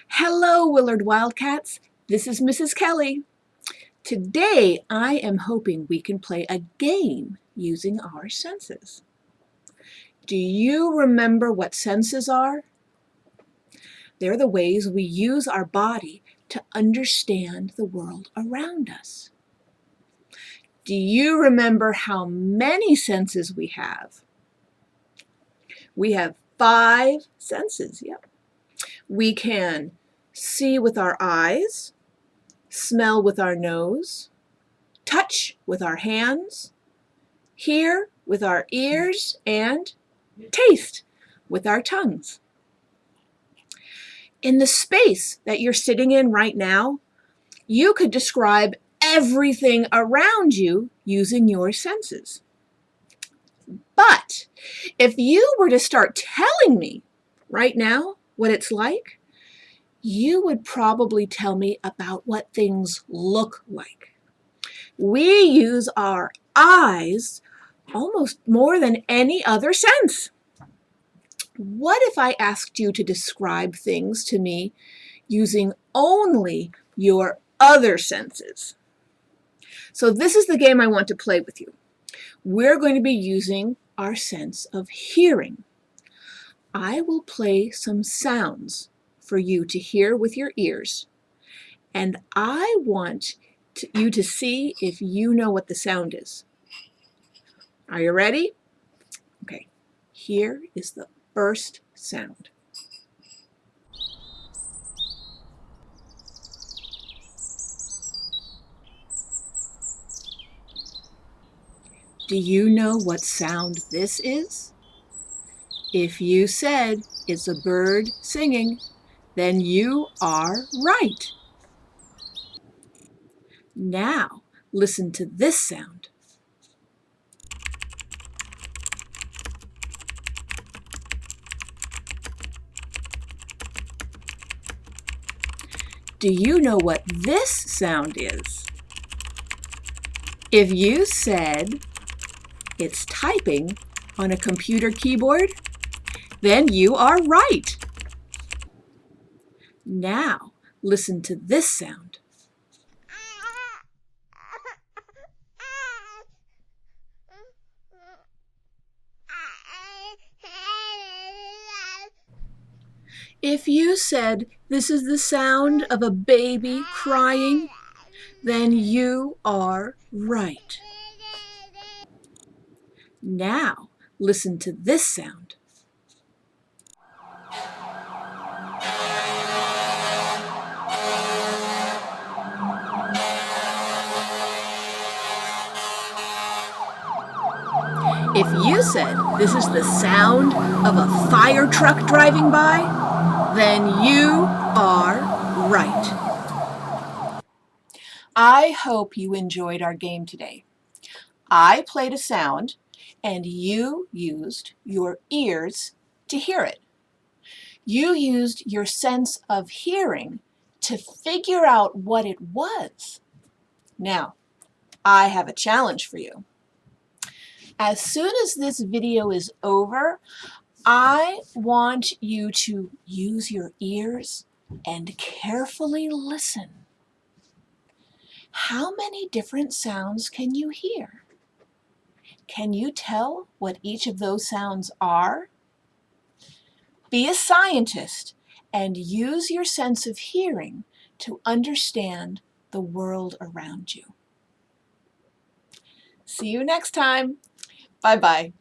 Hello, Willard Wildcats. This is Mrs. Kelly. Today, I am hoping we can play a game using our senses. Do you remember what senses are? They're the ways we use our body to understand the world around us. Do you remember how many senses we have? We have 5 senses, yep. We can see with our eyes, smell with our nose, touch with our hands, hear with our ears, and taste with our tongues. In the space that you're sitting in right now, you could describe everything around you using your senses. But if you were to start telling me right now what it's like, you would probably tell me about what things look like. We use our eyes almost more than any other sense. What if I asked you to describe things to me using only your other senses? So this is the game I want to play with you. We're going to be using our sense of hearing. I will play some sounds for you to hear with your ears, and I want you to see if you know what the sound is. Are you ready? Okay, here is the first sound. Do you know what sound this is? If you said it's a bird singing, then you are right. Now, listen to this sound. Do you know what this sound is? If you said it's typing on a computer keyboard, then you are right. Now, listen to this sound. If you said this is the sound of a baby crying, then you are right. Now, listen to this sound. If you said this is the sound of a fire truck driving by, then you are right. I hope you enjoyed our game today. I played a sound and you used your ears to hear it. You used your sense of hearing to figure out what it was. Now, I have a challenge for you. As soon as this video is over, I want you to use your ears and carefully listen. How many different sounds can you hear? Can you tell what each of those sounds are? Be a scientist and use your sense of hearing to understand the world around you. See you next time. Bye-bye.